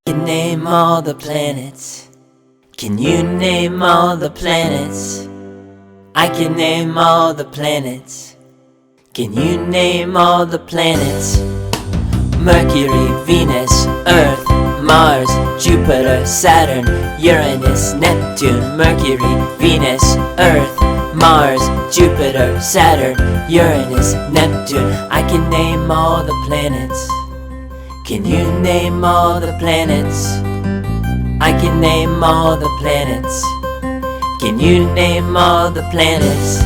Can name all the planets. Can you name all the planets? I can name all the planets. Can you name all the planets? Mercury, Venus, Earth, Mars, Jupiter, Saturn, Uranus, Neptune. Mercury, Venus, Earth, Mars, Jupiter, Saturn, Uranus, Neptune. I can name all the planets. Can you name all the planets? I can name all the planets. Can you name all the planets?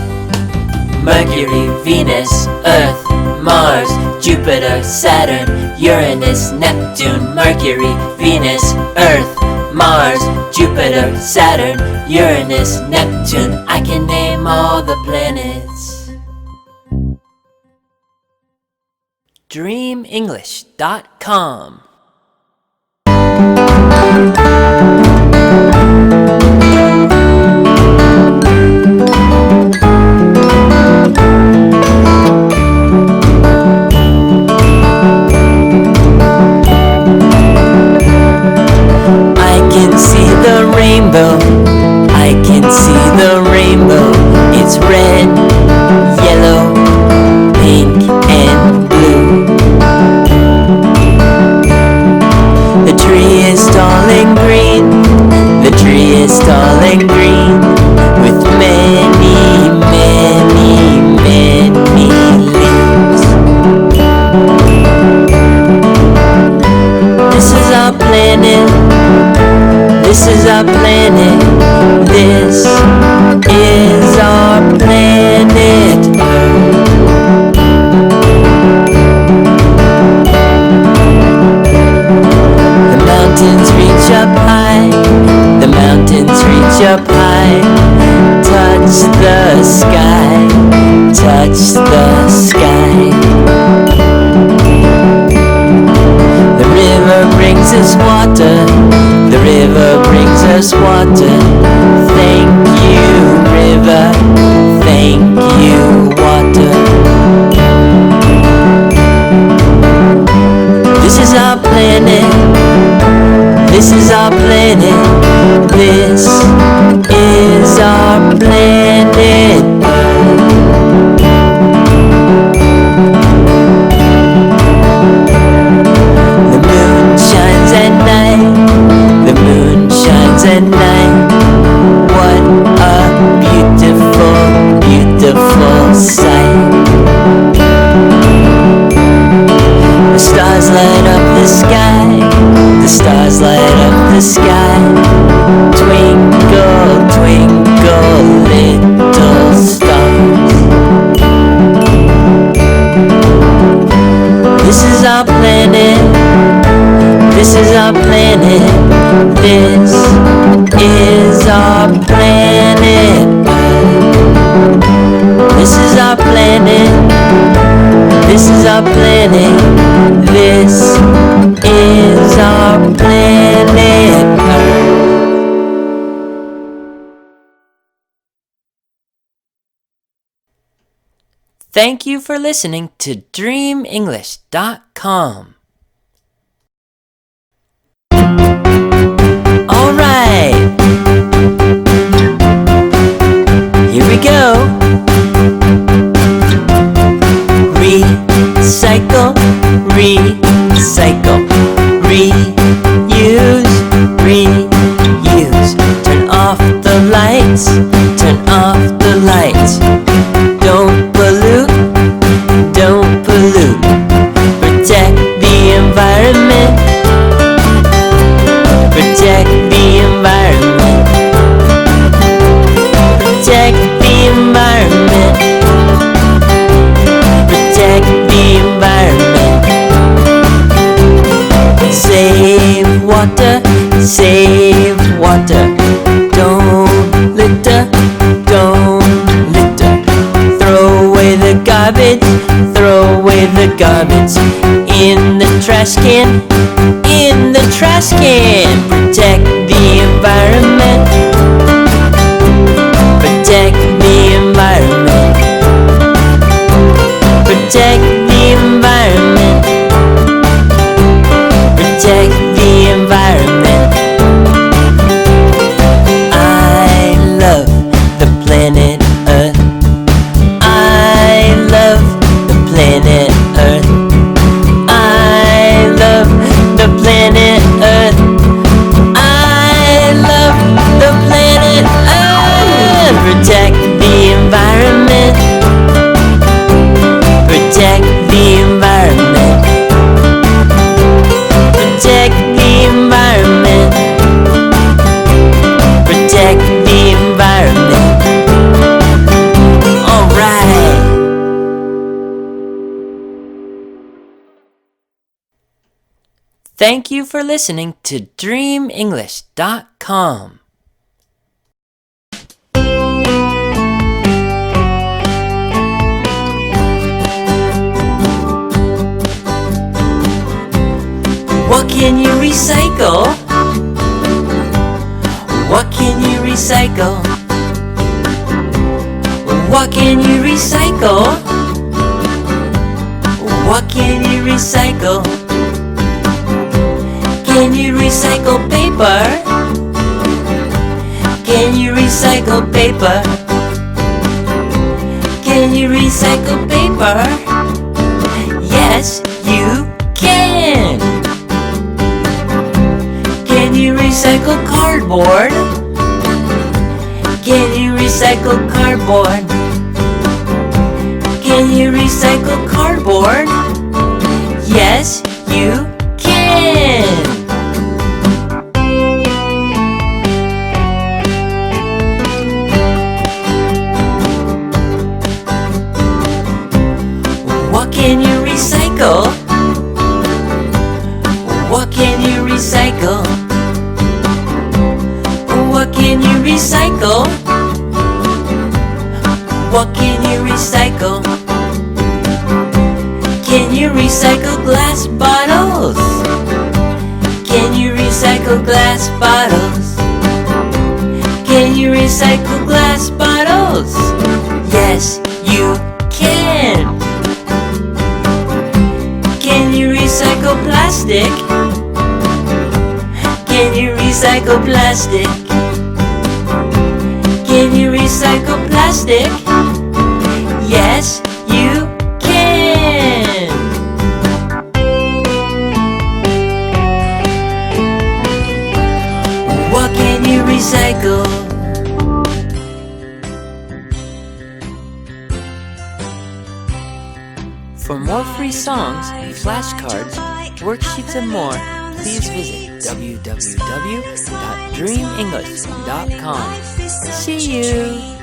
Mercury, Venus, Earth, Mars, Jupiter, Saturn, Uranus, Neptune. Mercury, Venus, Earth, Mars, Jupiter, Saturn, Uranus, Neptune. I can name all the planets. DreamEnglish.com. I can see the rainbow. It's red, yellow, pink, and blue. The tree is tall and green. The tree is tall and green, with many, many, many leaves. This is our planet. This is our planet. This is our planet Earth. The mountains reach up high. The mountains reach up high. Touch the sky. Touch the sky. The river brings us water. The river brings us water. Thank you, river. Thank you, water. This is our planet. This is our planet. This is our planet Earth. The moon shines at night. The moon shines at night. What a beautiful, beautiful sight. The stars light up the sky. The stars light up the sky. Twinkle, twinkle, little stars. This is our planet. This is our planet. This is our planet Earth. This is our planet. This is our planet. This is our planet Earth. Thank you for listening to DreamEnglish.com. Alright, here we go. Recycle, recycle, reuse, reuse. Turn off the lights, turn off the lights. Don't pollute, don't pollute. Protect the environment. Protect the environment. Protect the environment. Protect the environment. Save water, save water. Don't litter, don't litter. Throw away the garbage, throw away the garbage. In the trash can, in the trash can. Protect the environment. Protect the environment. Protect the environment. Protect the environment. planet Earth. I love the planet Earth. I love the planet Earth. Protect the environment. Protect the environment. Protect the environment. Protect the environment. Alright. Thank you for listening to DreamEnglish.com. What can you recycle? What can you recycle? What can you recycle? What can you recycle? Can you recycle paper? Can you recycle paper? Can you recycle paper? Yes, you can! Can you recycle cardboard? Can you recycle cardboard? Can you recycle cardboard? Yes, you can! What can you recycle? What can you recycle? What can you recycle? What can you recycle? Can you recycle glass bottles? Can you recycle glass bottles? Can you recycle glass bottles? Yes, you can! Can you recycle plastic? Can you recycle plastic? Can you recycle plastic? Yes, you can! What can you recycle? For more free songs, flashcards, worksheets, and more, please visit www.dreamenglish.com. See you!